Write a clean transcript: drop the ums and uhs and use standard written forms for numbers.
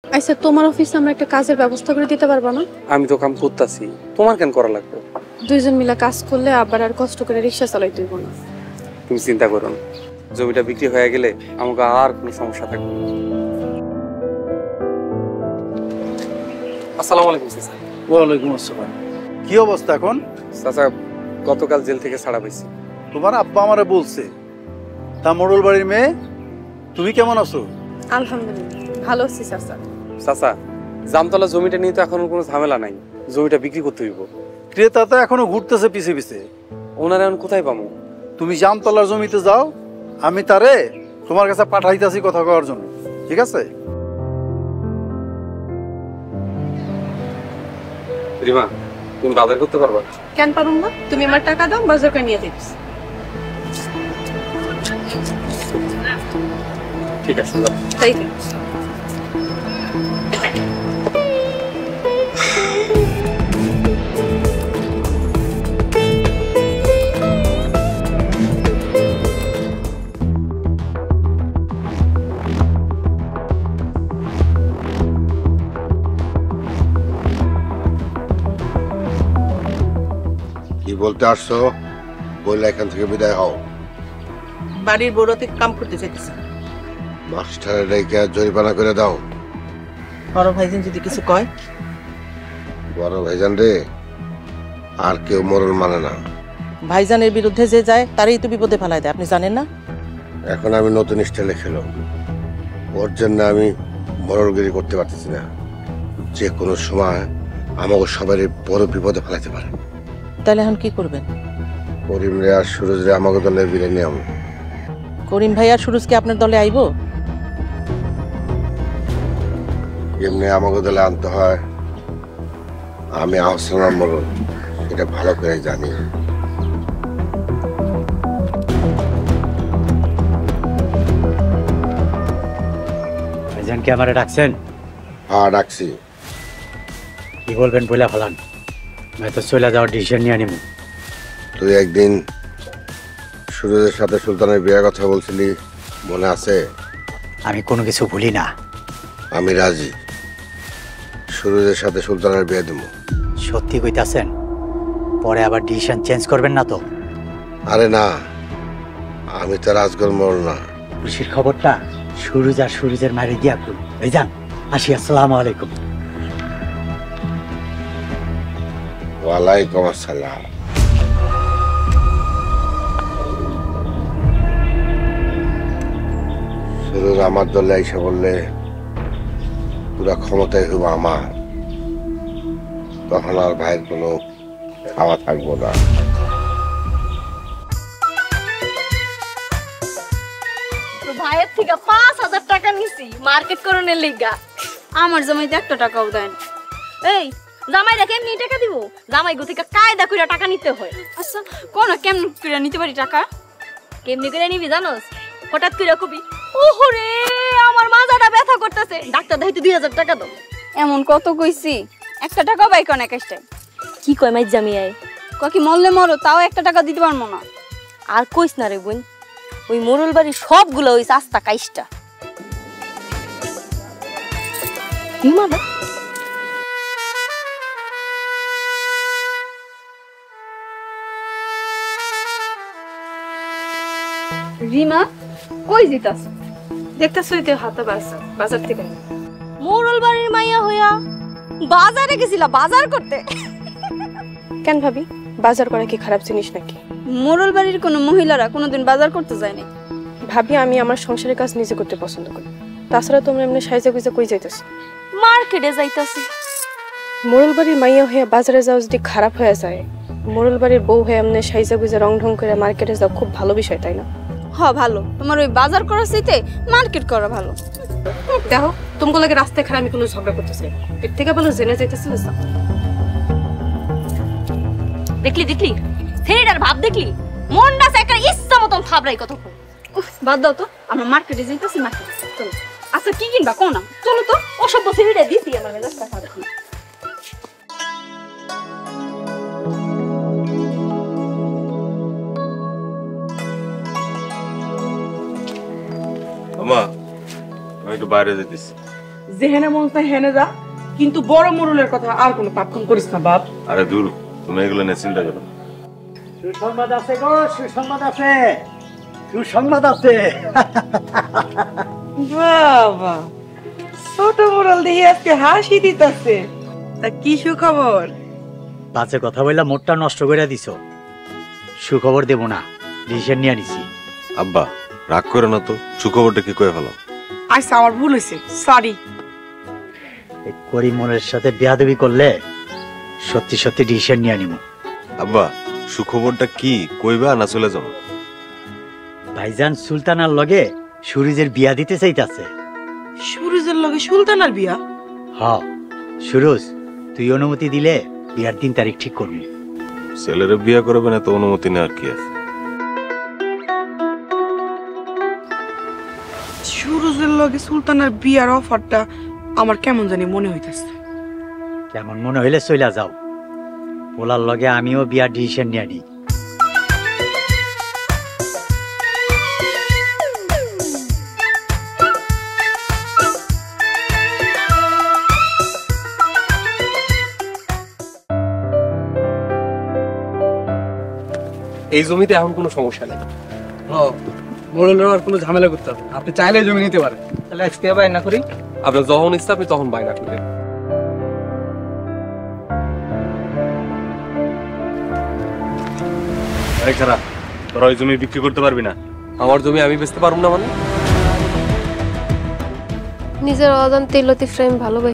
আচ্ছা তোমার অফিসে আমরা একটা কাজের ব্যবস্থা করে দিতে পারবো না? আমি তো কাম করতেছি, তোমার কেন করা লাগবে? দুইজন মিলে কাজ করলে আবার আর কষ্ট করে রিক্সা চালাইতে হইব না। তুমি চিন্তা করো না, জমিটা বিক্রি হয়ে গেলে আমাকে আর কোনো সমস্যা থাকবে না। আসসালামু আলাইকুম চাচা। ওয়ালাইকুম আসসালাম। কি অবস্থা এখন? চাচা গতকাল জেল থেকে ছাড়া পাইছি। তোমার আব্বা আমারে বলছে। তা মোড়ল বাড়ির মেয়ে, তুমি কেমন আছো? আলহামদুলিল্লাহ ভালো আছি চাচা। চাচা জামতলা জমিটা নিয়ে তো এখন কোনো ঝামেলা নাই, জমিটা বিক্রি করতে হইব। ক্রেতা তো এখনো ঘুরতেছে পিছে পিছে। ওনারা এখন কোথায় পাবো? তুমি জামতলার জমিতে যাও, আমি তারে তোমার কাছে পাঠাইতেছি কথা কওয়ার জন্য, ঠিক আছে? রিমা তুমি বাজার করতে পারবা? কেন পারুম না? তুমি আমার টাকা দাও, বাজার করে নিয়ে দিস। ঠিক আছে। তাই কি বলতে আসছো? বললে এখান থেকে বিদায় হও। বাড়ির বড়তে কাম করতে চাইতেছে। মাস্টারের রেখে জরিমানা করে দাও। বড় ভাইজান যদি কিছু কয়? বড় ভাইজান রে আর কেউ মরণ মানে না। ভাইজানের বিরুদ্ধে যে যায় তারই তো বিপদে ফেলায় দেয়, আপনি জানেন না? এখন আমি নতুন স্টাইলে খেলো, ওর জন্য আমি মরণগিরি করতে পারতেছি না। যে কোনো সময় আমাকে সবারই বড় বিপদে ফেলাতে পারে। তাহলে এখন কি করবেন? করিম রে আর সুরজ রে আমাকে দলে বিলে নিয়ে আমি। করিম ভাই আর সুরজকে আপনার দলে আইব? এমনি আমাকে দলে আনতে হয়, আমি আহসান মরণ এটা ভালো করে জানি। ভাইজানকে আমারে ডাকছেন? হ্যাঁ ডাকছি। কি বলবেন বলে ফেলান, আমি তো চলে যাওয়ার ডিসিশন নিয়ে নিব। তুই একদিন সুরজের সাথে সুলতানের বিয়ের কথা বলছিলি, মনে আছে? আমি কোনো কিছু ভুলি না। আমি রাজি, সুরজের সাথে সুলতানের বিয়ে দেবো। সত্যি কইতাছেন? পরে আবার ডিসিশন চেঞ্জ করবেন না তো? আরে না, আমি তো রাজগর মর না। খুশির খবরটা সুরজ আর সুরজের মারে গিয়া খুল। ভাইজান আসি, আসসালামু আলাইকুম। ওয়ালাইকুম আসসালাম। সুরজ আমার দলে এসে বললে পুরা ক্ষমতায় হইব আমার, তখন আর ভাইয়ের কোনো খাওয়া থাকবো না। ভাইয়ের থেকে ৫,০০০ টাকা নিছি মার্কেট করণের লিগা। আমার জামাইতে ১ টাকাও দেন। এই জামাই রে কেমনি টাকা দিব? জামাই গো থেকে কায়দা কইরা টাকা নিতে হয়। আচ্ছা কোন কেমন কইরা নিতে পারি টাকা? কেমনি কইরা নিবি জানোস? হঠাৎ কইরা কবি ওহরে আমার মাজাটা ব্যথা করতেছে, ডাক্তার দেখাইতে ২০০০ টাকা দাও। এমন কত কইছি, ১ টাকা বাই কোন একাইতে। কি কয় মাই জামিয়াই? কয় কি মরলে মরো, তাও ১ টাকা দিতে পারমু না। আর কইস না রে বোন, ওই মোরল বাড়ি সবগুলো ওই আস্তা কাইস্টা। রিমা না? রিমা কই জিতাস? দেখতেছ তো হাতে বাজার থেকে। মোরল বাড়ির মাইয়া হইয়া বাজারে গেছিলা বাজার করতে? কেন ভাবি, বাজার করা কি খারাপ জিনিস নাকি? মোরল বাড়ির কোনো মহিলারা কোনোদিন বাজার করতে যায়নি। ভাবি আমি আমার সংসারের কাজ নিজে করতে পছন্দ করি, তাছাড়া তোমরা এমনি সাইজা গুইজা কই যাইতেছো? মার্কেটে যাইতাছি। মোড়ল বাড়ির মাইয়া হয়ে বাজারে যাওয়া যদি খারাপ হয়ে যায়, মোড়ল বাড়ির বউ হয়ে এমনি সাইজা গুইজা রং ঢং করে মার্কেটে যাওয়া খুব ভালো বিষয়, তাই না? হ ভালো, তোমার ওই বাজার করার চাইতে মার্কেট করা ভালো। দেখো তোমাকে লাগে রাস্তায় খারাপ আমি কোনো ঝগড়া করতেছি, এর থেকে ভালো জেনে যাইতেছি। দেখলি দেখলি ছেলেটার ভাব দেখলি, মনটা একটা ইচ্ছা মতন থাবড়াই কতক্ষণ। বাদ দাও তো, আমরা মার্কেটে যাইতেছি। মার্কেটে চলো। আচ্ছা কি কিনবা কোন না, চলো তো। অসভ্য ছেলেটা দিছি আমার মেজাজটা খারাপ। আমা আমি একটু বাইরে যেতেছি। যেহেনে মন চায় হেনে যা, কিন্তু বড় মোড়লের কথা আর কোনো পাপকাম করিস না বাপ। আরে দূর, তুমি এগুলো নিয়ে চিন্তা করো না। সুসংবাদ আছে গো, সুসংবাদ আছে, সুসংবাদ আছে। বাবা, ছোট মোড়ল দিয়ে আজকে হাসি দিতেছে। তা কি সুখবর? বাজে কথা বললা মোটটা নষ্ট করে দিছ। সুখবর দেব না, ডিসিশন নিয়ে নিছি। আব্বা রাগ করে না তো, সুখবরটা কি কয়ে ফেলো। আচ্ছা, আমার ভুল হয়েছে, সরি। এই করিমনের সাথে বেয়াদবি করলে সত্যি সত্যি ডিসিশন নিয়ে নিব। আব্বা সুখবরটা কি কইবা না চলে যাবো? ভাইজান সুলতানার লগে সুরজের বিয়া দিতে চাইতাছে। সুরজের লগে সুলতানার বিয়া? হ, সুরজ তুই অনুমতি দিলে বিয়ার 3 তারিখ ঠিক করবি। ছেলেরে বিয়ে করবে না তো অনুমতি নেওয়ার কি আছে? সুরজের লগে সুলতানার বিয়ার অফারটা আমার কেমন জানি মনে হইতেছে। কেমন মনে হইলে চইলা যাও, ওলার লগে আমিও বিয়ার ডিসিশন নিয়ে নিই। এই জমিতে এখন কোনো সমস্যা নেই। মোড়লের আর কোনো ঝামেলা করতে হবে, আপনি চাইলে জমি নিতে পারেন। তাহলে আজকে বাইনা করি। আপনার যখন ইচ্ছা আপনি তখন বায়না করবেন। তোরা ওই জমি বিক্রি করতে পারবি না? আমার জমি আমি বেচতে পারবো না মানে? নিজের অজান্তে লতিফ ভালোবাসি।